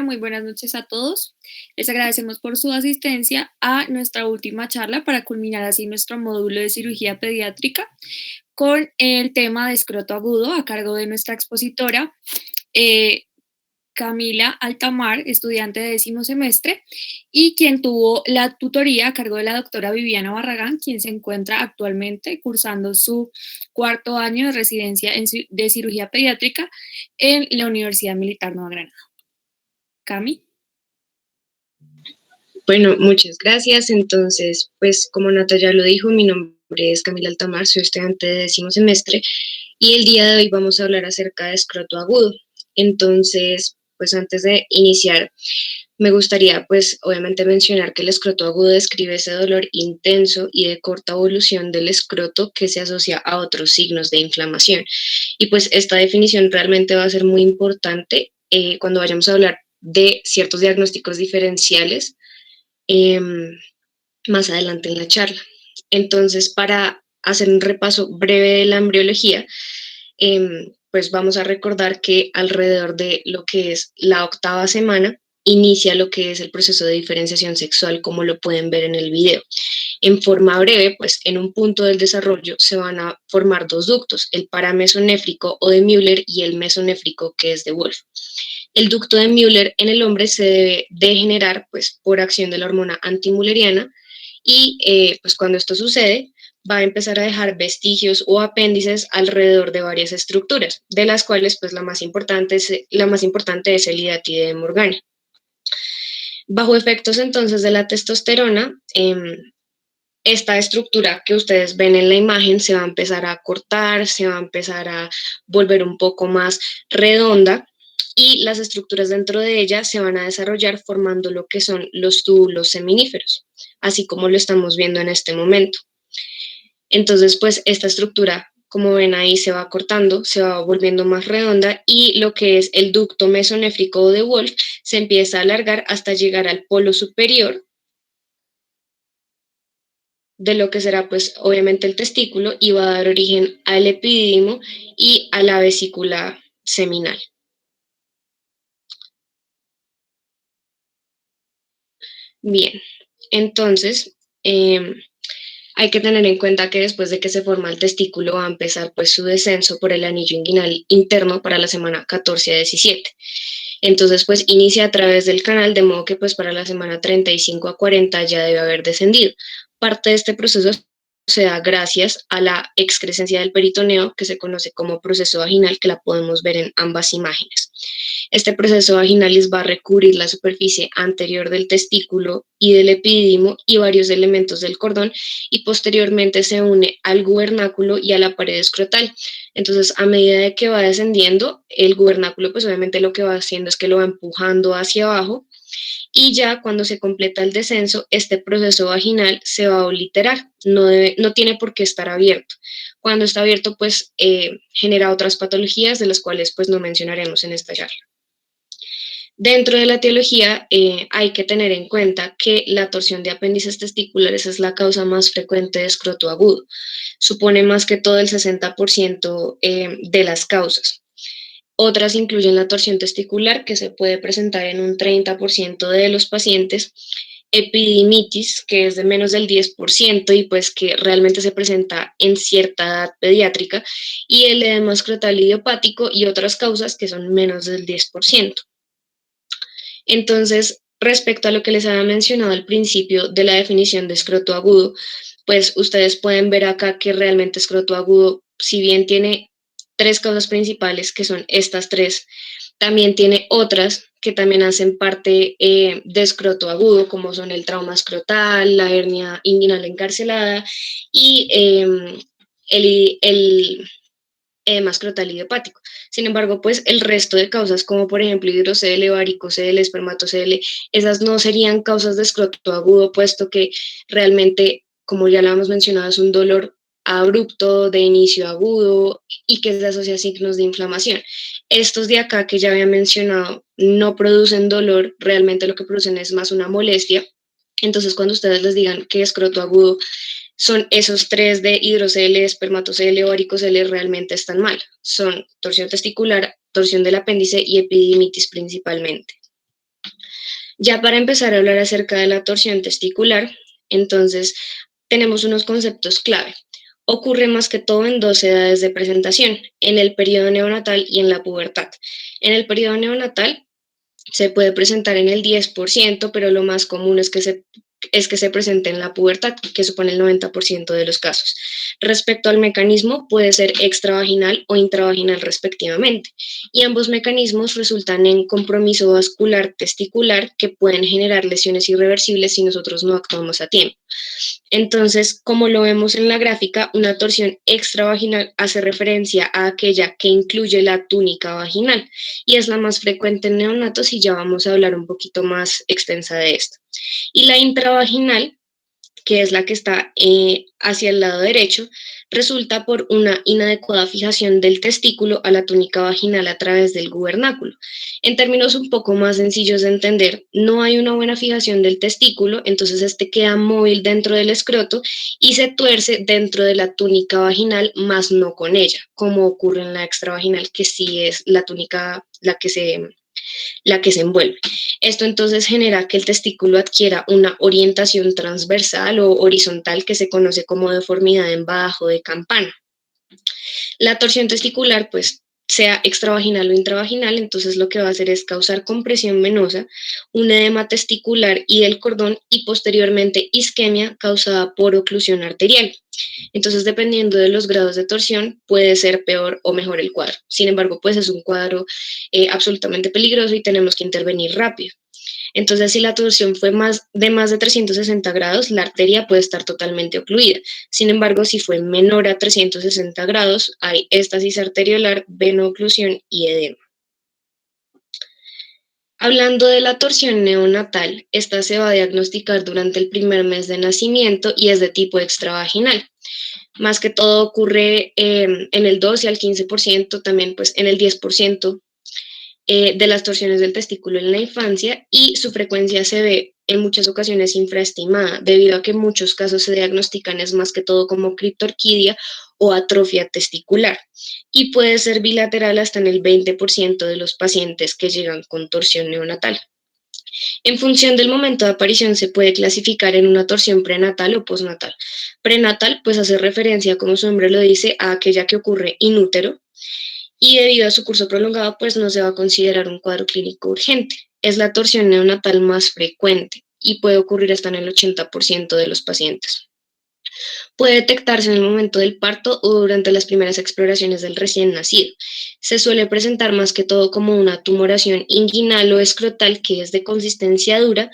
Muy buenas noches a todos. Les agradecemos por su asistencia a nuestra última charla para culminar así nuestro módulo de cirugía pediátrica con el tema de escroto agudo a cargo de nuestra expositora eh, Camila Altamar, estudiante de 10º semestre, y quien tuvo la tutoría a cargo de la doctora Viviana Barragán, quien se encuentra actualmente cursando su 4º año de residencia de cirugía pediátrica en la Universidad Militar Nueva Granada. Cami. Bueno, muchas gracias. Entonces, pues como Nata ya lo dijo, mi nombre es Camila Altamar, soy estudiante de 10º semestre y el día de hoy vamos a hablar acerca de escroto agudo. Entonces, pues antes de iniciar, me gustaría pues obviamente mencionar que el escroto agudo describe ese dolor intenso y de corta evolución del escroto que se asocia a otros signos de inflamación. Y pues esta definición realmente va a ser muy importante cuando vayamos a hablar de ciertos diagnósticos diferenciales más adelante en la charla. Entonces, para hacer un repaso breve de la embriología, pues vamos a recordar que alrededor de lo que es la 8ª semana inicia lo que es el proceso de diferenciación sexual, como lo pueden ver en el video. En forma breve, pues en un punto del desarrollo se van a formar dos ductos, el paramesonéfrico o de Müller y el mesonéfrico, que es de Wolff. El ducto de Müller en el hombre se debe degenerar pues, por acción de la hormona antimülleriana y pues cuando esto sucede va a empezar a dejar vestigios o apéndices alrededor de varias estructuras, de las cuales pues la más importante es el hidatide de Morgane. Bajo efectos entonces de la testosterona, esta estructura que ustedes ven en la imagen se va a empezar a cortar, se va a empezar a volver un poco más redonda y las estructuras dentro de ella se van a desarrollar formando lo que son los túbulos seminíferos, así como lo estamos viendo en este momento. Entonces, pues esta estructura, como ven ahí, se va cortando, se va volviendo más redonda y lo que es el ducto mesonéfrico de Wolff se empieza a alargar hasta llegar al polo superior de lo que será pues obviamente el testículo y va a dar origen al epidídimo y a la vesícula seminal. Bien, entonces hay que tener en cuenta que después de que se forma el testículo va a empezar pues su descenso por el anillo inguinal interno para la semana 14 a 17. Entonces pues inicia a través del canal, de modo que pues para la semana 35 a 40 ya debe haber descendido. Parte de este proceso se da gracias a la excrescencia del peritoneo, que se conoce como proceso vaginal, que la podemos ver en ambas imágenes. Este proceso vaginalis va a recubrir la superficie anterior del testículo y del epidídimo y varios elementos del cordón y posteriormente se une al gubernáculo y a la pared escrotal. Entonces, a medida de que va descendiendo, el gubernáculo pues obviamente lo que va haciendo es que lo va empujando hacia abajo y ya cuando se completa el descenso, este proceso vaginal se va a obliterar, no tiene por qué estar abierto. Cuando está abierto, pues genera otras patologías de las cuales pues no mencionaremos en esta charla. Dentro de la etiología hay que tener en cuenta que la torsión de apéndices testiculares es la causa más frecuente de escroto agudo. Supone más que todo el 60% de las causas. Otras incluyen la torsión testicular, que se puede presentar en un 30% de los pacientes, epididimitis, que es de menos del 10% y pues que realmente se presenta en cierta edad pediátrica, y el edema escrotal idiopático y otras causas que son menos del 10%. Entonces, respecto a lo que les había mencionado al principio de la definición de escroto agudo, pues ustedes pueden ver acá que realmente escroto agudo, si bien tiene 3 causas principales, que son estas 3, también tiene otras que también hacen parte de escroto agudo, como son el trauma escrotal, la hernia inguinal encarcelada y el edema escrotal idiopático. Sin embargo, pues el resto de causas, como por ejemplo hidrocele, varicocele, espermatocele, esas no serían causas de escroto agudo, puesto que realmente, como ya lo hemos mencionado, es un dolor abrupto de inicio agudo y que se asocia a signos de inflamación. Estos de acá que ya había mencionado no producen dolor, realmente lo que producen es más una molestia. Entonces, cuando ustedes les digan que escroto agudo son esos 3 de hidrocele, espermatocele o varicocele, realmente están mal. Son torsión testicular, torsión del apéndice y epididimitis principalmente. Ya para empezar a hablar acerca de la torsión testicular, entonces tenemos unos conceptos clave. Ocurre más que todo en dos edades de presentación, en el periodo neonatal y en la pubertad. En el periodo neonatal se puede presentar en el 10%, pero lo más común es que se presente en la pubertad, que supone el 90% de los casos. Respecto al mecanismo, puede ser extravaginal o intravaginal respectivamente, y ambos mecanismos resultan en compromiso vascular testicular que pueden generar lesiones irreversibles si nosotros no actuamos a tiempo. Entonces, como lo vemos en la gráfica, una torsión extravaginal hace referencia a aquella que incluye la túnica vaginal y es la más frecuente en neonatos y ya vamos a hablar un poquito más extensa de esto. Y la intravaginal, que es la que está hacia el lado derecho, resulta por una inadecuada fijación del testículo a la túnica vaginal a través del gubernáculo. En términos un poco más sencillos de entender, no hay una buena fijación del testículo, entonces este queda móvil dentro del escroto y se tuerce dentro de la túnica vaginal, más no con ella, como ocurre en la extravaginal, que sí es la túnica la que se envuelve. Esto entonces genera que el testículo adquiera una orientación transversal o horizontal que se conoce como deformidad en bajo de campana. La torsión testicular, pues sea extravaginal o intravaginal, entonces lo que va a hacer es causar compresión venosa, un edema testicular y del cordón y posteriormente isquemia causada por oclusión arterial. Entonces, dependiendo de los grados de torsión, puede ser peor o mejor el cuadro. Sin embargo, pues es un cuadro absolutamente peligroso y tenemos que intervenir rápido. Entonces, si la torsión fue más de 360 grados, la arteria puede estar totalmente ocluida. Sin embargo, si fue menor a 360 grados, hay éstasis arteriolar, venoclusión y edema. Hablando de la torsión neonatal, esta se va a diagnosticar durante el primer mes de nacimiento y es de tipo extravaginal. Más que todo ocurre en el 12 al 15%, también pues en el 10% de las torsiones del testículo en la infancia y su frecuencia se ve en muchas ocasiones infraestimada, debido a que en muchos casos se diagnostican es más que todo como criptorquidia o atrofia testicular y puede ser bilateral hasta en el 20% de los pacientes que llegan con torsión neonatal. En función del momento de aparición se puede clasificar en una torsión prenatal o postnatal. Prenatal pues hace referencia, como su nombre lo dice, a aquella que ocurre inútero, y debido a su curso prolongado, pues no se va a considerar un cuadro clínico urgente. Es la torsión neonatal más frecuente y puede ocurrir hasta en el 80% de los pacientes. Puede detectarse en el momento del parto o durante las primeras exploraciones del recién nacido. Se suele presentar más que todo como una tumoración inguinal o escrotal que es de consistencia dura,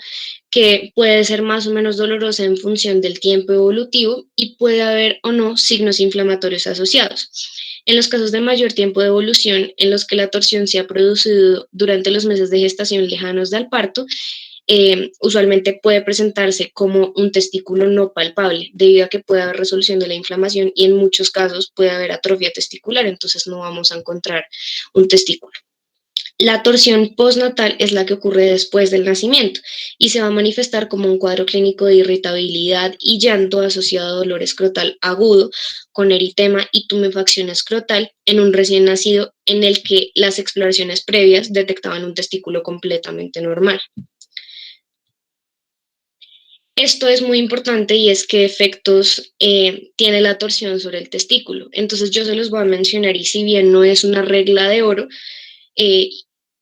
que puede ser más o menos dolorosa en función del tiempo evolutivo y puede haber o no signos inflamatorios asociados. En los casos de mayor tiempo de evolución, en los que la torsión se ha producido durante los meses de gestación lejanos al parto, usualmente puede presentarse como un testículo no palpable, debido a que puede haber resolución de la inflamación y en muchos casos puede haber atrofia testicular, entonces no vamos a encontrar un testículo. La torsión postnatal es la que ocurre después del nacimiento y se va a manifestar como un cuadro clínico de irritabilidad y llanto asociado a dolor escrotal agudo con eritema y tumefacción escrotal en un recién nacido en el que las exploraciones previas detectaban un testículo completamente normal. Esto es muy importante y es qué efectos tiene la torsión sobre el testículo. Entonces yo se los voy a mencionar y si bien no es una regla de oro, eh,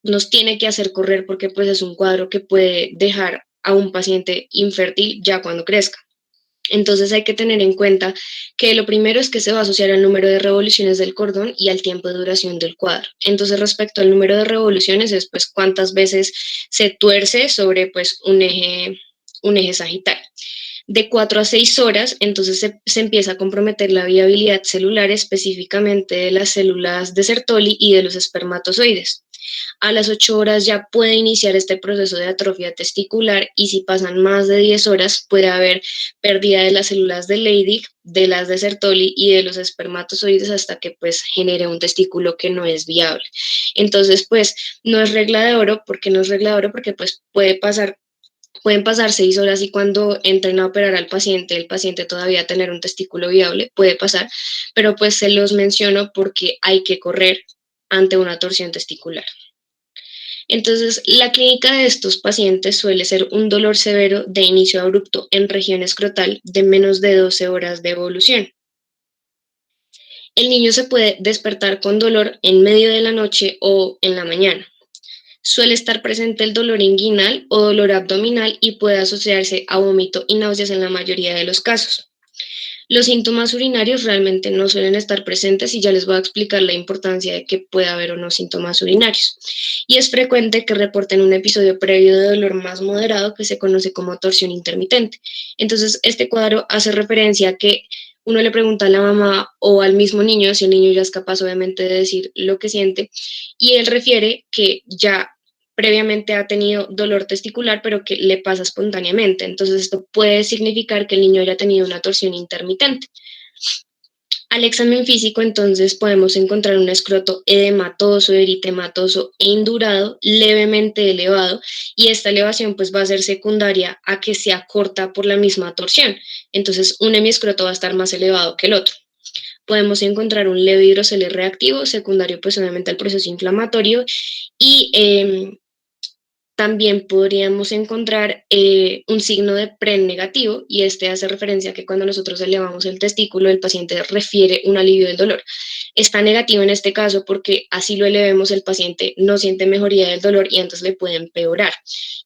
nos tiene que hacer correr porque pues es un cuadro que puede dejar a un paciente infértil ya cuando crezca. Entonces hay que tener en cuenta que lo primero es que se va a asociar al número de revoluciones del cordón y al tiempo de duración del cuadro. Entonces respecto al número de revoluciones es pues cuántas veces se tuerce sobre pues un eje sagital. De 4 a 6 horas, entonces se empieza a comprometer la viabilidad celular, específicamente de las células de Sertoli y de los espermatozoides. A las 8 horas ya puede iniciar este proceso de atrofia testicular y si pasan más de 10 horas puede haber pérdida de las células de Leydig, de las de Sertoli y de los espermatozoides hasta que pues genere un testículo que no es viable. Entonces pues no es regla de oro, porque no es regla de oro porque pues pueden pasar 6 horas y cuando entren a operar al paciente, el paciente todavía tener un testículo viable, puede pasar, pero pues se los menciono porque hay que correr ante una torsión testicular. Entonces, la clínica de estos pacientes suele ser un dolor severo de inicio abrupto en región escrotal de menos de 12 horas de evolución. El niño se puede despertar con dolor en medio de la noche o en la mañana. Suele estar presente el dolor inguinal o dolor abdominal y puede asociarse a vómito y náuseas en la mayoría de los casos. Los síntomas urinarios realmente no suelen estar presentes y ya les voy a explicar la importancia de que pueda haber o no síntomas urinarios. Y es frecuente que reporten un episodio previo de dolor más moderado que se conoce como torsión intermitente. Entonces, este cuadro hace referencia a que uno le pregunta a la mamá o al mismo niño, si el niño ya es capaz obviamente de decir lo que siente, y él refiere que ya previamente ha tenido dolor testicular, pero que le pasa espontáneamente. Entonces, esto puede significar que el niño haya tenido una torsión intermitente. Al examen físico, entonces, podemos encontrar un escroto edematoso, eritematoso e indurado, levemente elevado, y esta elevación pues va a ser secundaria a que se acorta por la misma torsión. Entonces, un hemiescroto va a estar más elevado que el otro. Podemos encontrar un leve hidrocele reactivo, secundario pues obviamente al proceso inflamatorio, y también podríamos encontrar un signo de PREN negativo, y este hace referencia a que cuando nosotros elevamos el testículo, el paciente refiere un alivio del dolor. Está negativo en este caso porque así lo elevemos, el paciente no siente mejoría del dolor y entonces le puede empeorar.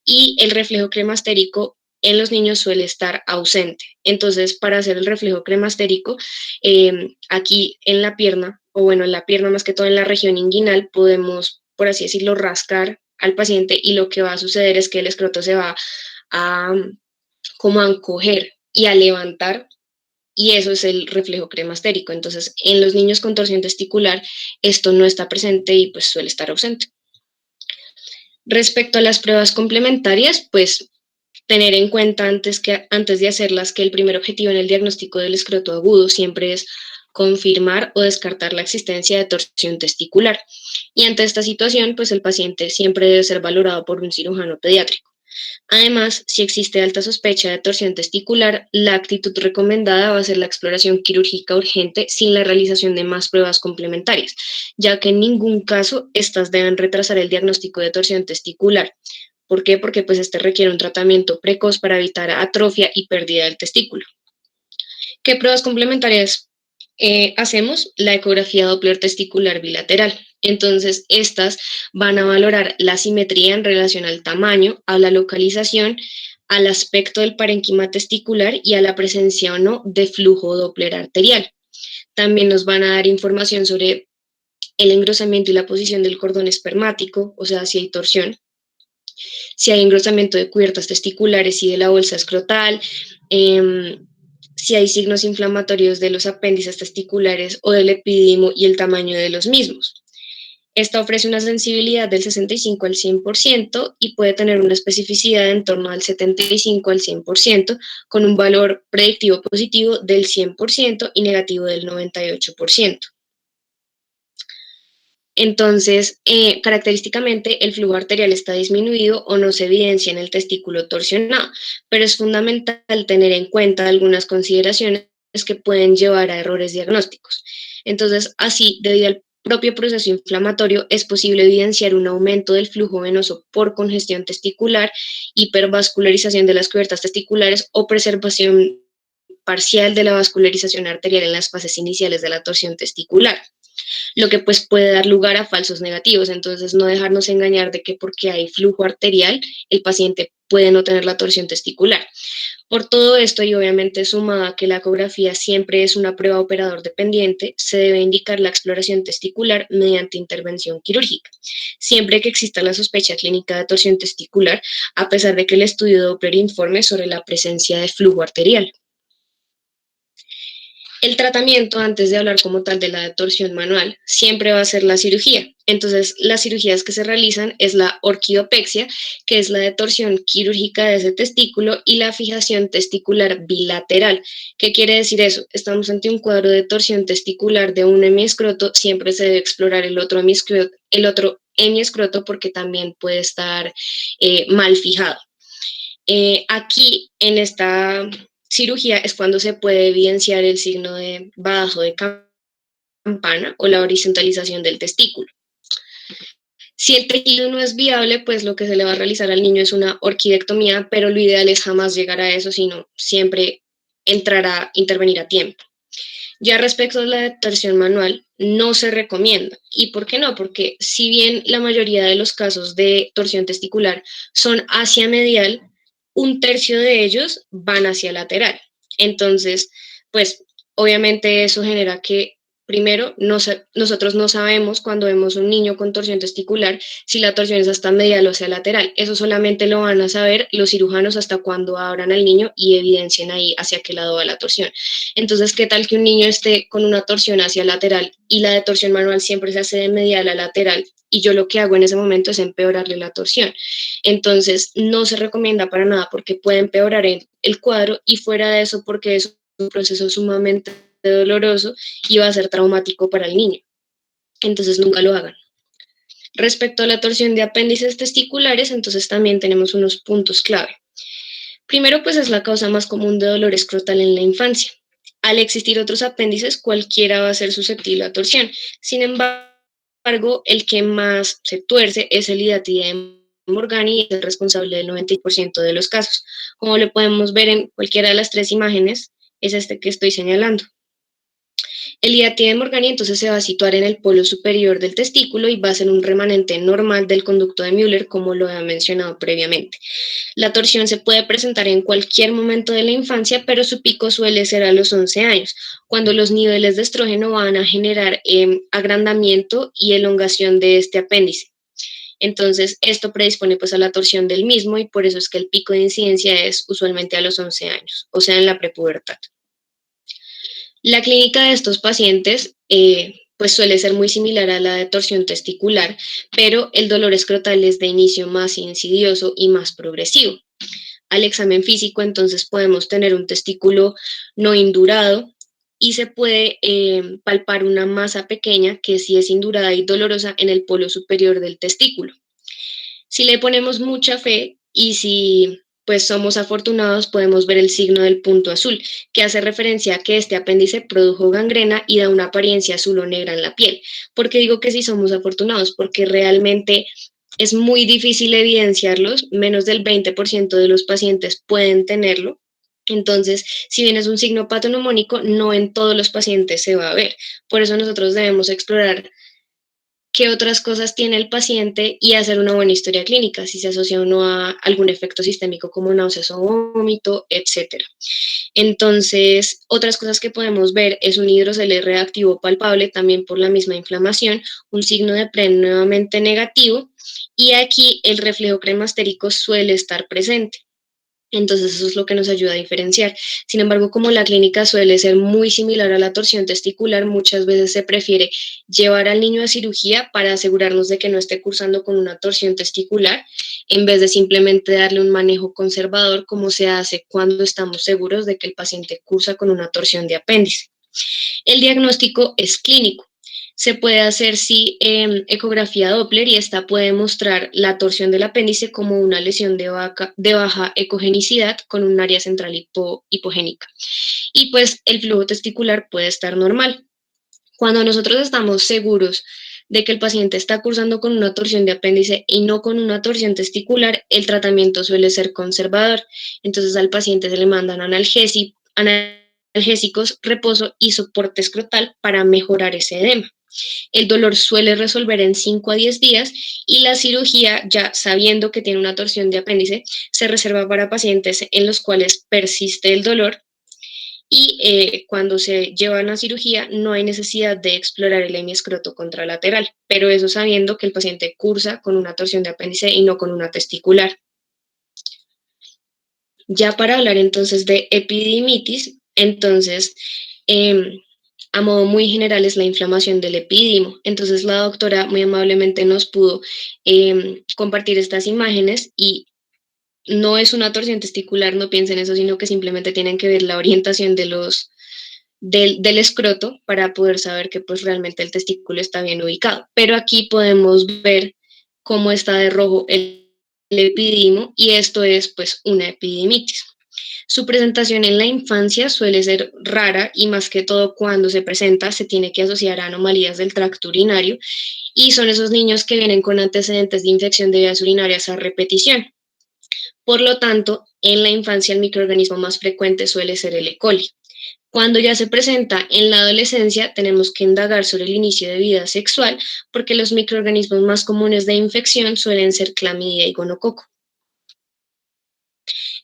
Y el reflejo cremastérico en los niños suele estar ausente. Entonces, para hacer el reflejo cremastérico, aquí en la pierna, o bueno, en la pierna más que todo en la región inguinal, podemos, por así decirlo, rascar al paciente y lo que va a suceder es que el escroto se va a como a encoger y a levantar, y eso es el reflejo cremastérico. Entonces, en los niños con torsión testicular esto no está presente y pues suele estar ausente. Respecto a las pruebas complementarias, pues tener en cuenta antes de hacerlas que el primer objetivo en el diagnóstico del escroto agudo siempre es confirmar o descartar la existencia de torsión testicular. Y ante esta situación, pues el paciente siempre debe ser valorado por un cirujano pediátrico. Además, si existe alta sospecha de torsión testicular, la actitud recomendada va a ser la exploración quirúrgica urgente sin la realización de más pruebas complementarias, ya que en ningún caso estas deben retrasar el diagnóstico de torsión testicular. ¿Por qué? Porque pues este requiere un tratamiento precoz para evitar atrofia y pérdida del testículo. ¿Qué pruebas complementarias hacemos? La ecografía Doppler testicular bilateral. Entonces, estas van a valorar la simetría en relación al tamaño, a la localización, al aspecto del parénquima testicular y a la presencia o no de flujo Doppler arterial. También nos van a dar información sobre el engrosamiento y la posición del cordón espermático, o sea, si hay torsión, si hay engrosamiento de cubiertas testiculares y de la bolsa escrotal, si hay signos inflamatorios de los apéndices testiculares o del epidídimo y el tamaño de los mismos. Esta ofrece una sensibilidad del 65 al 100% y puede tener una especificidad en torno al 75 al 100%, con un valor predictivo positivo del 100% y negativo del 98%. Entonces, característicamente, el flujo arterial está disminuido o no se evidencia en el testículo torsionado, pero es fundamental tener en cuenta algunas consideraciones que pueden llevar a errores diagnósticos. Entonces, así, debido al propio proceso inflamatorio, es posible evidenciar un aumento del flujo venoso por congestión testicular, hipervascularización de las cubiertas testiculares o preservación parcial de la vascularización arterial en las fases iniciales de la torsión testicular, lo que pues puede dar lugar a falsos negativos. Entonces, no dejarnos engañar de que porque hay flujo arterial, el paciente puede no tener la torsión testicular. Por todo esto, y obviamente sumado a que la ecografía siempre es una prueba operador dependiente, se debe indicar la exploración testicular mediante intervención quirúrgica, siempre que exista la sospecha clínica de torsión testicular, a pesar de que el estudio Doppler informe sobre la presencia de flujo arterial. El tratamiento, antes de hablar como tal de la torsión manual, siempre va a ser la cirugía. Entonces, las cirugías que se realizan es la orquidopexia, que es la de torsión quirúrgica de ese testículo, y la fijación testicular bilateral. ¿Qué quiere decir eso? Estamos ante un cuadro de torsión testicular de un hemiescroto, siempre se debe explorar el otro hemiescroto porque también puede estar mal fijado. Aquí, en esta cirugía, es cuando se puede evidenciar el signo de badajo de campana o la horizontalización del testículo. Si el tejido no es viable, pues lo que se le va a realizar al niño es una orquidectomía, pero lo ideal es jamás llegar a eso, sino siempre entrar a intervenir a tiempo. Ya respecto a la torsión manual, no se recomienda. ¿Y por qué no? Porque si bien la mayoría de los casos de torsión testicular son hacia medial, un tercio de ellos van hacia lateral. Entonces, pues obviamente eso genera que, primero, nosotros no sabemos cuando vemos un niño con torsión testicular si la torsión es hasta medial o hacia lateral. Eso solamente lo van a saber los cirujanos hasta cuando abran al niño y evidencien ahí hacia qué lado va la torsión. Entonces, ¿qué tal que un niño esté con una torsión hacia lateral y la de torsión manual siempre se hace de medial a lateral? Y yo lo que hago en ese momento es empeorarle la torsión. Entonces, no se recomienda para nada porque puede empeorar el cuadro y fuera de eso porque es un proceso sumamente doloroso y va a ser traumático para el niño. Entonces, nunca lo hagan. Respecto a la torsión de apéndices testiculares, entonces también tenemos unos puntos clave. Primero, pues es la causa más común de dolor escrotal en la infancia. Al existir otros apéndices, cualquiera va a ser susceptible a torsión. Sin embargo, el que más se tuerce es el Hidatidium morgani y es el responsable del 90% de los casos. Como lo podemos ver en cualquiera de las tres imágenes, es este que estoy señalando. El Hidatidium morgani entonces se va a situar en el polo superior del testículo y va a ser un remanente normal del conducto de Müller, como lo he mencionado previamente. La torsión se puede presentar en cualquier momento de la infancia, pero su pico suele ser a los 11 años, cuando los niveles de estrógeno van a generar agrandamiento y elongación de este apéndice. Entonces, esto predispone pues a la torsión del mismo y por eso es que el pico de incidencia es usualmente a los 11 años, o sea, en la prepubertad. La clínica de estos pacientes pues suele ser muy similar a la de torsión testicular, pero el dolor escrotal es de inicio más insidioso y más progresivo. Al examen físico, entonces podemos tener un testículo no indurado y se puede palpar una masa pequeña que sí es indurada y dolorosa en el polo superior del testículo. Si le ponemos mucha fe y si pues somos afortunados, podemos ver el signo del punto azul, que hace referencia a que este apéndice produjo gangrena y da una apariencia azul o negra en la piel. ¿Por qué digo que sí somos afortunados? Porque realmente es muy difícil evidenciarlos, menos del 20% de los pacientes pueden tenerlo. Entonces, si bien es un signo patognomónico, no en todos los pacientes se va a ver. Por eso nosotros debemos explorar qué otras cosas tiene el paciente y hacer una buena historia clínica, si se asocia o no a algún efecto sistémico como náuseas o vómito, etc. Entonces, otras cosas que podemos ver es un hidrocele reactivo palpable también por la misma inflamación, un signo de PREN nuevamente negativo y aquí el reflejo cremastérico suele estar presente. Entonces eso es lo que nos ayuda a diferenciar. Sin embargo, como la clínica suele ser muy similar a la torsión testicular, muchas veces se prefiere llevar al niño a cirugía para asegurarnos de que no esté cursando con una torsión testicular, en vez de simplemente darle un manejo conservador como se hace cuando estamos seguros de que el paciente cursa con una torsión de apéndice. El diagnóstico es clínico. Se puede hacer ecografía Doppler y esta puede mostrar la torsión del apéndice como una lesión de baja ecogenicidad con un área central hipogénica. Y pues el flujo testicular puede estar normal. Cuando nosotros estamos seguros de que el paciente está cursando con una torsión de apéndice y no con una torsión testicular, el tratamiento suele ser conservador. Entonces al paciente se le mandan analgésicos, reposo y soporte escrotal para mejorar ese edema. El dolor suele resolver en 5 a 10 días y la cirugía, ya sabiendo que tiene una torsión de apéndice, se reserva para pacientes en los cuales persiste el dolor y cuando se llevan a cirugía no hay necesidad de explorar el hemiescroto contralateral, pero eso sabiendo que el paciente cursa con una torsión de apéndice y no con una testicular. Ya para hablar entonces de epididimitis, entonces a modo muy general es la inflamación del epididimo. Entonces la doctora muy amablemente nos pudo compartir estas imágenes y no es una torsión testicular, no piensen eso, sino que simplemente tienen que ver la orientación del escroto para poder saber que pues realmente el testículo está bien ubicado. Pero aquí podemos ver cómo está de rojo el epididimo y esto es pues una epididimitis. Su presentación en la infancia suele ser rara y más que todo cuando se presenta se tiene que asociar a anomalías del tracto urinario y son esos niños que vienen con antecedentes de infección de vías urinarias a repetición. Por lo tanto, en la infancia el microorganismo más frecuente suele ser el E. coli. Cuando ya se presenta en la adolescencia, tenemos que indagar sobre el inicio de vida sexual porque los microorganismos más comunes de infección suelen ser clamidia y gonococo.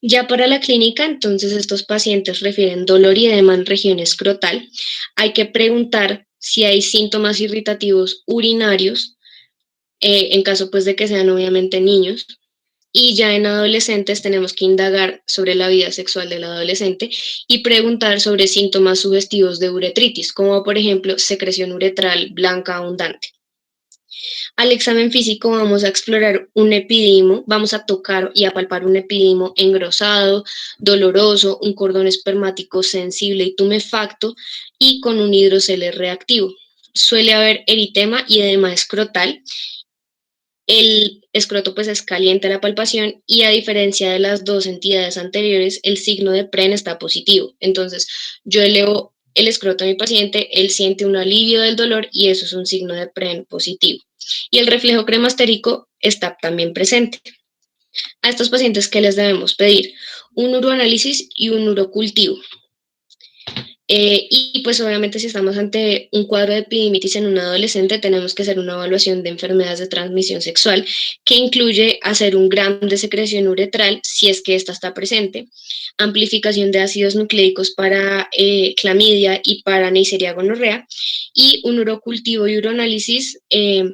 Ya para la clínica, entonces estos pacientes refieren dolor y edema en región escrotal. Hay que preguntar si hay síntomas irritativos urinarios, en caso pues de que sean obviamente niños. Y ya en adolescentes tenemos que indagar sobre la vida sexual del adolescente y preguntar sobre síntomas sugestivos de uretritis, como por ejemplo secreción uretral blanca abundante. Al examen físico vamos a explorar un epidimo, vamos a tocar y a palpar un epidimo engrosado, doloroso, un cordón espermático sensible y tumefacto y con un hidrocele reactivo. Suele haber eritema y edema escrotal. El escroto pues es caliente a la palpación y a diferencia de las dos entidades anteriores, el signo de PREN está positivo. Entonces yo elevo el escroto a mi paciente, él siente un alivio del dolor y eso es un signo de PREN positivo. Y el reflejo cremastérico está también presente. A estos pacientes, ¿qué les debemos pedir? Un uroanálisis y un urocultivo. Y pues obviamente si estamos ante un cuadro de epididimitis en un adolescente, tenemos que hacer una evaluación de enfermedades de transmisión sexual que incluye hacer un gramo de secreción uretral si es que esta está presente, amplificación de ácidos nucleicos para clamidia y para Neisseria gonorrea y un urocultivo y uroanálisis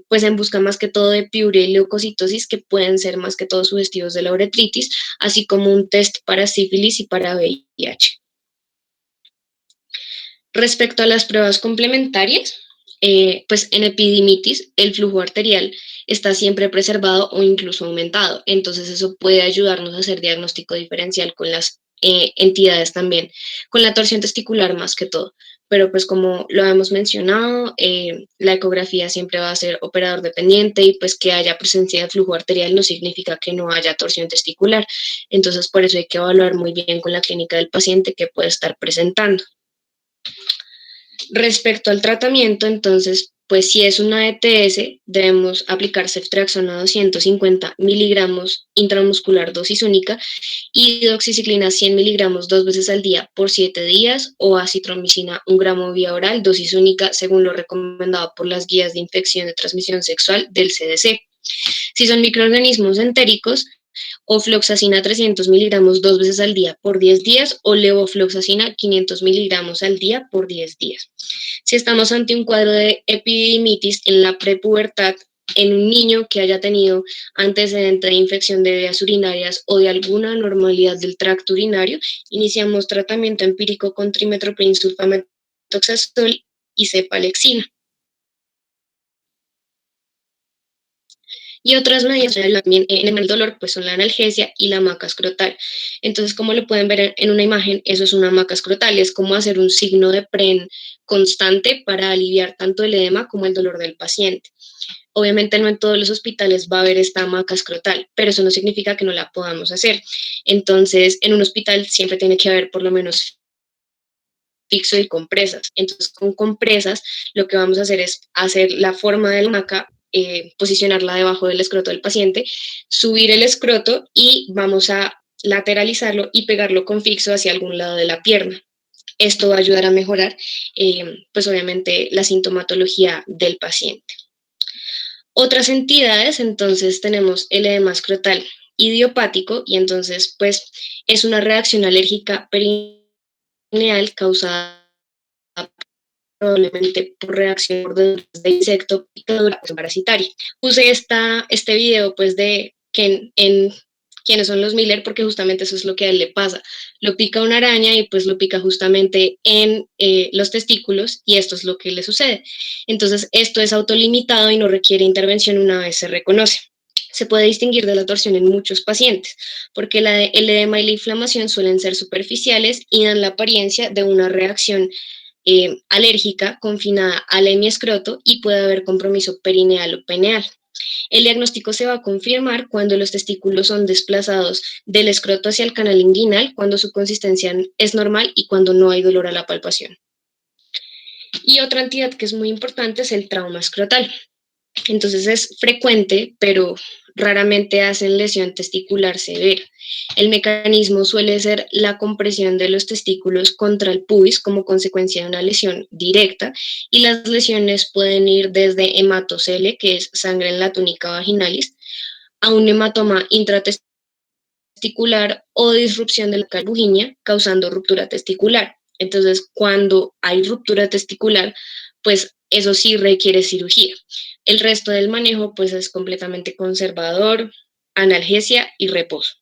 pues en busca más que todo de piuria y leucocitosis que pueden ser más que todo sugestivos de la uretritis, así como un test para sífilis y para VIH. Respecto a las pruebas complementarias, pues en epididimitis el flujo arterial está siempre preservado o incluso aumentado, entonces eso puede ayudarnos a hacer diagnóstico diferencial con las entidades también, con la torsión testicular más que todo. Pero pues como lo hemos mencionado, la ecografía siempre va a ser operador dependiente y pues que haya presencia de flujo arterial no significa que no haya torsión testicular. Entonces por eso hay que evaluar muy bien con la clínica del paciente que puede estar presentando. Respecto al tratamiento, entonces, pues si es una ETS, debemos aplicar ceftriaxona 250 miligramos intramuscular dosis única y doxiciclina 100 miligramos 2 veces al día por 7 días o acitromicina 1 gramo vía oral dosis única según lo recomendado por las guías de infección de transmisión sexual del CDC. Si son microorganismos entéricos, o floxacina 300 miligramos 2 veces al día por 10 días o levofloxacina 500 miligramos al día por 10 días. Si estamos ante un cuadro de epididimitis en la prepubertad, en un niño que haya tenido antecedente de infección de vías urinarias o de alguna anormalidad del tracto urinario, iniciamos tratamiento empírico con trimethoprim sulfamethoxazol y cepalexina. Y otras medidas también en el dolor, pues son la analgesia y la hamaca escrotal. Entonces, como lo pueden ver en una imagen, eso es una hamaca escrotal, es como hacer un signo de PREN constante para aliviar tanto el edema como el dolor del paciente. Obviamente no en todos los hospitales va a haber esta hamaca escrotal, pero eso no significa que no la podamos hacer. Entonces, en un hospital siempre tiene que haber por lo menos fixo y compresas. Entonces, con compresas, lo que vamos a hacer es hacer la forma de la hamaca, posicionarla debajo del escroto del paciente, subir el escroto y vamos a lateralizarlo y pegarlo con fixo hacia algún lado de la pierna. Esto va a ayudar a mejorar, pues obviamente, la sintomatología del paciente. Otras entidades, entonces tenemos el edema escrotal idiopático y entonces pues es una reacción alérgica perineal causada probablemente por reacción de insecto picadura parasitaria. Puse este video pues de que en quiénes son los Miller porque justamente eso es lo que a él le pasa. Lo pica una araña y pues lo pica justamente en los testículos y esto es lo que le sucede. Entonces esto es autolimitado y no requiere intervención una vez se reconoce. Se puede distinguir de la torsión en muchos pacientes, porque el edema y la inflamación suelen ser superficiales y dan la apariencia de una reacción alérgica confinada al hemiescroto y puede haber compromiso perineal o peneal. El diagnóstico se va a confirmar cuando los testículos son desplazados del escroto hacia el canal inguinal, cuando su consistencia es normal y cuando no hay dolor a la palpación. Y otra entidad que es muy importante es el trauma escrotal. Entonces es frecuente, pero raramente hacen lesión testicular severa. El mecanismo suele ser la compresión de los testículos contra el pubis como consecuencia de una lesión directa, y las lesiones pueden ir desde hematocele, que es sangre en la túnica vaginalis, a un hematoma intratesticular o disrupción de la calbuginia causando ruptura testicular. Entonces, cuando hay ruptura testicular, pues eso sí requiere cirugía. El resto del manejo pues es completamente conservador, analgesia y reposo.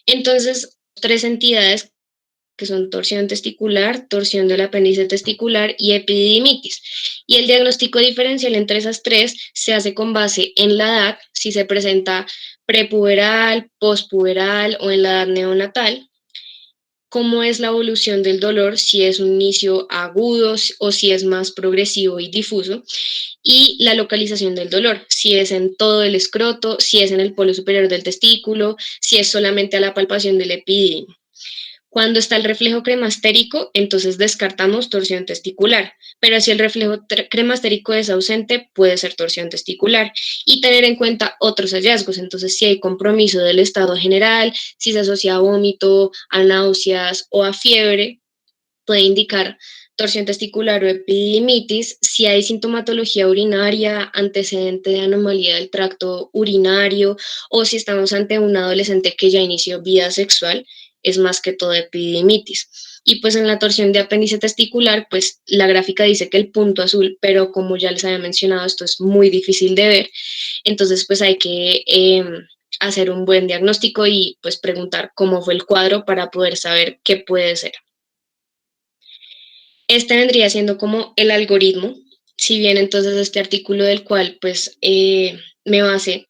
Entonces, tres entidades que son torsión testicular, torsión del apéndice testicular y epididimitis. Y el diagnóstico diferencial entre esas tres se hace con base en la edad, si se presenta prepuberal, pospuberal o en la edad neonatal, cómo es la evolución del dolor, si es un inicio agudo o si es más progresivo y difuso, y la localización del dolor, si es en todo el escroto, si es en el polo superior del testículo, si es solamente a la palpación del epidídimo. Cuando está el reflejo cremastérico, entonces descartamos torsión testicular, pero si el reflejo cremastérico es ausente, puede ser torsión testicular. Y tener en cuenta otros hallazgos, entonces si hay compromiso del estado general, si se asocia a vómito, a náuseas o a fiebre, puede indicar torsión testicular o epididimitis. Si hay sintomatología urinaria, antecedente de anomalía del tracto urinario, o si estamos ante un adolescente que ya inició vida sexual, es más que todo epididimitis. Y pues en la torsión de apéndice testicular, pues la gráfica dice que el punto azul, pero como ya les había mencionado, esto es muy difícil de ver, entonces pues hay que hacer un buen diagnóstico y pues preguntar cómo fue el cuadro para poder saber qué puede ser. Este vendría siendo como el algoritmo, si bien entonces este artículo del cual pues me base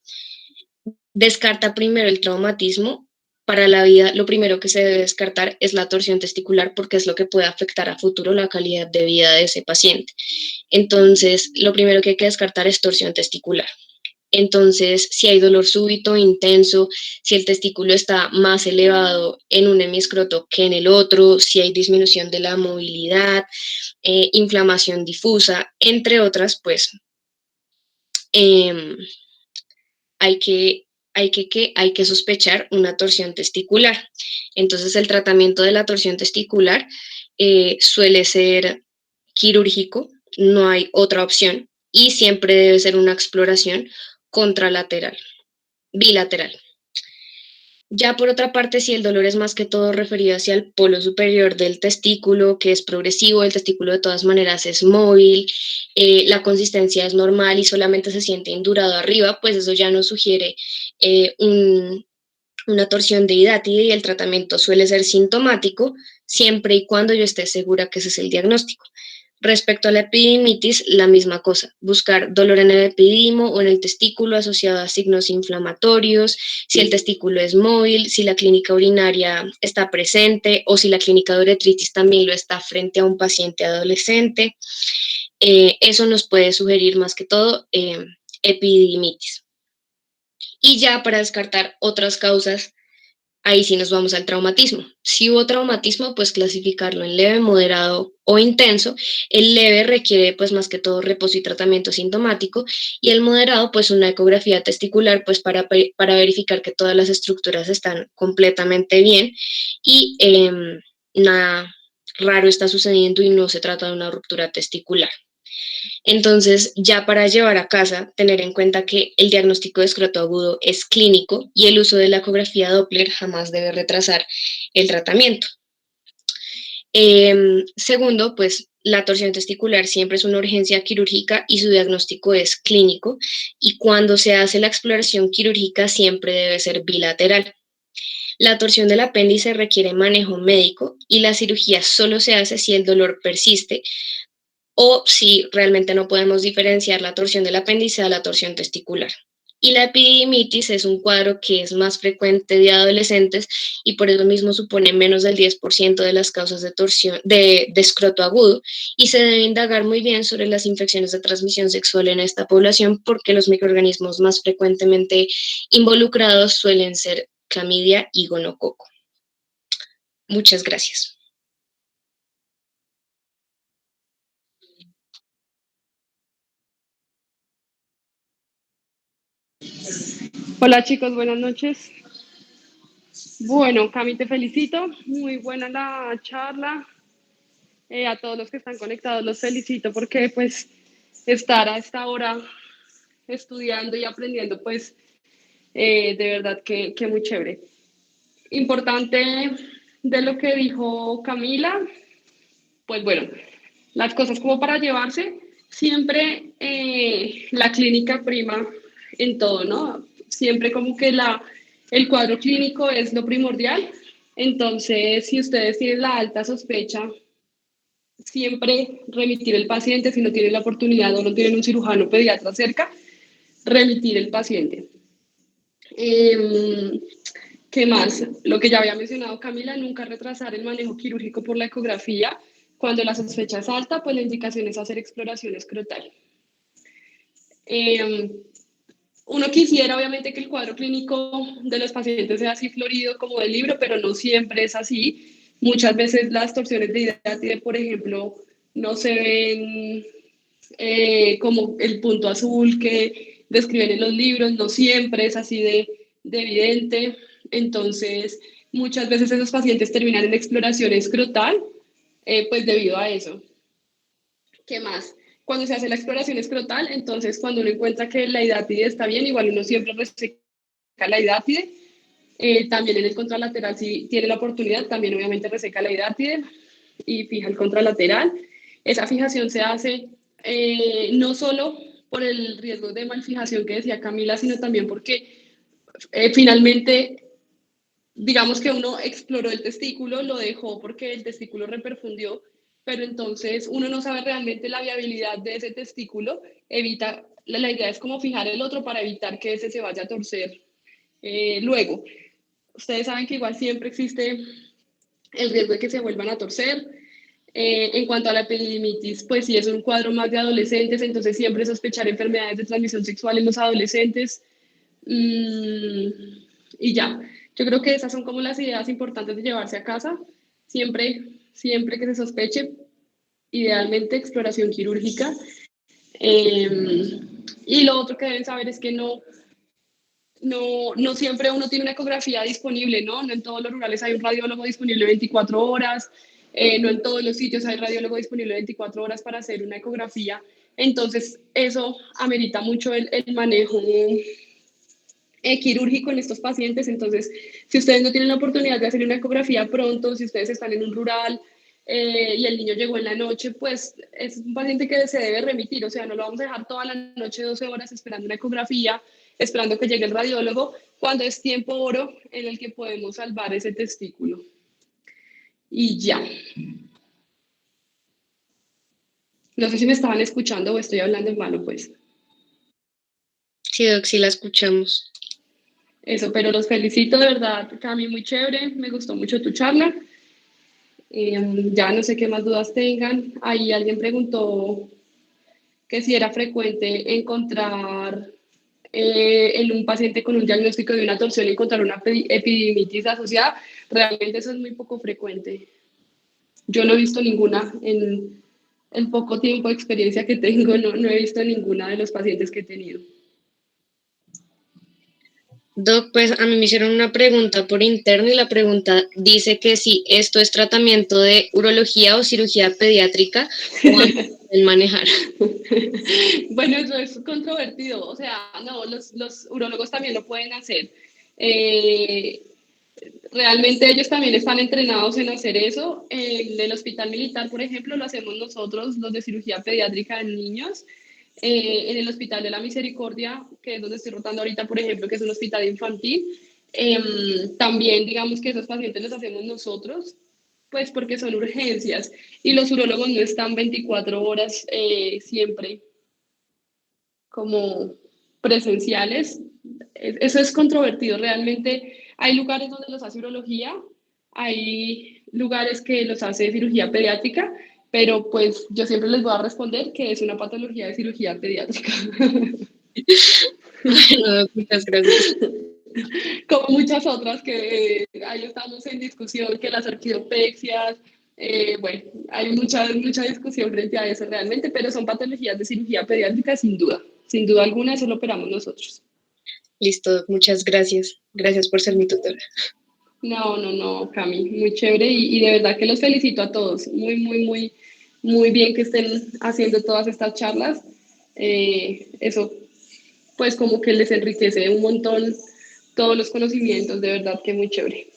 descarta primero el traumatismo. Para la vida, lo primero que se debe descartar es la torsión testicular porque es lo que puede afectar a futuro la calidad de vida de ese paciente. Entonces, lo primero que hay que descartar es torsión testicular. Entonces, si hay dolor súbito, intenso, si el testículo está más elevado en un hemiscroto que en el otro, si hay disminución de la movilidad, inflamación difusa, entre otras, pues eh, hay que, hay que sospechar una torsión testicular. Entonces, el tratamiento de la torsión testicular suele ser quirúrgico, no hay otra opción, y siempre debe ser una exploración contralateral, bilateral. Ya por otra parte, si el dolor es más que todo referido hacia el polo superior del testículo, que es progresivo, el testículo de todas maneras es móvil, la consistencia es normal y solamente se siente indurado arriba, pues eso ya nos sugiere una torsión de hidátide, y el tratamiento suele ser sintomático siempre y cuando yo esté segura que ese es el diagnóstico. Respecto a la epididimitis, la misma cosa, buscar dolor en el epididimo o en el testículo asociado a signos inflamatorios, si el testículo es móvil, si la clínica urinaria está presente o si la clínica de uretritis también lo está frente a un paciente adolescente. Eso nos puede sugerir más que todo epididimitis. Y ya para descartar otras causas, ahí sí nos vamos al traumatismo. Si hubo traumatismo, pues clasificarlo en leve, moderado o intenso. El leve requiere pues más que todo reposo y tratamiento sintomático, y el moderado pues una ecografía testicular pues para verificar que todas las estructuras están completamente bien y nada raro está sucediendo y no se trata de una ruptura testicular. Entonces, ya para llevar a casa, tener en cuenta que el diagnóstico de escroto agudo es clínico y el uso de la ecografía Doppler jamás debe retrasar el tratamiento. Segundo, pues la torsión testicular siempre es una urgencia quirúrgica y su diagnóstico es clínico, y cuando se hace la exploración quirúrgica siempre debe ser bilateral. La torsión del apéndice requiere manejo médico y la cirugía solo se hace si el dolor persiste o si realmente no podemos diferenciar la torsión del apéndice de la torsión testicular. Y la epididimitis es un cuadro que es más frecuente de adolescentes y por eso mismo supone menos del 10% de las causas de torsión de escroto agudo, y se debe indagar muy bien sobre las infecciones de transmisión sexual en esta población porque los microorganismos más frecuentemente involucrados suelen ser clamidia y gonococo. Muchas gracias. Hola chicos, buenas noches. Bueno, Cami, te felicito. Muy buena la charla. A todos los que están conectados los felicito porque pues estar a esta hora estudiando y aprendiendo pues de verdad que muy chévere. Importante de lo que dijo Camila, pues bueno, las cosas como para llevarse, siempre la clínica prima en todo, ¿no? Siempre como que el cuadro clínico es lo primordial. Entonces, si ustedes tienen la alta sospecha, siempre remitir el paciente, si no tienen la oportunidad o no tienen un cirujano pediatra cerca, remitir el paciente. Eh, ¿Qué más? Lo que ya había mencionado Camila, nunca retrasar el manejo quirúrgico por la ecografía. Cuando la sospecha es alta, pues la indicación es hacer exploración escrotal. Eh, Uno quisiera obviamente que el cuadro clínico de los pacientes sea así florido como del libro, pero no siempre es así. Muchas veces las torsiones de hidratide, por ejemplo, no se ven como el punto azul que describen en los libros, no siempre es así de evidente. Entonces, muchas veces esos pacientes terminan en exploración escrotal, pues debido a eso. ¿Qué más? Cuando se hace la exploración escrotal, entonces cuando uno encuentra que la hidátide está bien, igual uno siempre reseca la hidátide. También en el contralateral, si tiene la oportunidad, también obviamente reseca la hidátide y fija el contralateral. Esa fijación se hace no solo por el riesgo de malfijación que decía Camila, sino también porque finalmente, digamos que uno exploró el testículo, lo dejó porque el testículo reperfundió, pero entonces uno no sabe realmente la viabilidad de ese testículo, evita, la idea es como fijar el otro para evitar que ese se vaya a torcer luego. Ustedes saben que igual siempre existe el riesgo de que se vuelvan a torcer. En cuanto a la epididimitis, pues sí es un cuadro más de adolescentes, entonces siempre sospechar enfermedades de transmisión sexual en los adolescentes. Y ya, yo creo que esas son como las ideas importantes de llevarse a casa. Siempre que se sospeche, idealmente exploración quirúrgica. Y lo otro que deben saber es que no siempre uno tiene una ecografía disponible, ¿no? No en todos los rurales hay un radiólogo disponible 24 horas, no en todos los sitios hay radiólogo disponible 24 horas para hacer una ecografía. Entonces, eso amerita mucho el manejo quirúrgico en estos pacientes. Entonces, si ustedes no tienen la oportunidad de hacer una ecografía pronto, si ustedes están en un rural y el niño llegó en la noche, pues es un paciente que se debe remitir, o sea, no lo vamos a dejar toda la noche, 12 horas esperando una ecografía, esperando que llegue el radiólogo, cuando es tiempo oro en el que podemos salvar ese testículo. Y ya. No sé si me estaban escuchando o estoy hablando en vano, pues. Sí, Doc, sí la escuchamos. Eso, pero los felicito de verdad, Cami, muy chévere, me gustó mucho tu charla. Ya no sé qué más dudas tengan. Ahí alguien preguntó que si era frecuente encontrar en un paciente con un diagnóstico de una torsión, encontrar una epididimitis asociada. Realmente eso es muy poco frecuente. Yo no he visto ninguna en el poco tiempo de experiencia que tengo, no he visto ninguna de los pacientes que he tenido. Doc, pues a mí me hicieron una pregunta por interno y la pregunta dice que si esto es tratamiento de urología o cirugía pediátrica o el manejar. Bueno, eso es controvertido, o sea, no, los urólogos también lo pueden hacer. Eh, Realmente ellos también están entrenados en hacer eso. En el Hospital Militar, por ejemplo, lo hacemos nosotros, los de cirugía pediátrica en niños. En el Hospital de la Misericordia, que es donde estoy rotando ahorita, por ejemplo, que es un hospital infantil, también digamos que esos pacientes los hacemos nosotros, pues porque son urgencias y los urólogos no están 24 horas siempre como presenciales, eso es controvertido. Realmente hay lugares donde los hace urología, hay lugares que los hace cirugía pediátrica, pero pues yo siempre les voy a responder que es una patología de cirugía pediátrica. Bueno, muchas gracias. Como muchas otras que ahí estamos en discusión, que las orquidopexias, bueno, hay mucha discusión frente a eso realmente, pero son patologías de cirugía pediátrica sin duda alguna, eso lo operamos nosotros. Listo, muchas gracias. Gracias por ser mi tutora. No, Cami, muy chévere y de verdad que los felicito a todos, muy bien que estén haciendo todas estas charlas, eso pues como que les enriquece un montón todos los conocimientos, de verdad que muy chévere.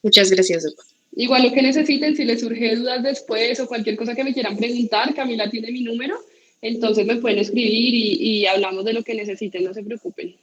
Muchas gracias, doctor. Igual lo que necesiten, si les surge dudas después o cualquier cosa que me quieran preguntar, Camila tiene mi número, entonces me pueden escribir y hablamos de lo que necesiten, no se preocupen.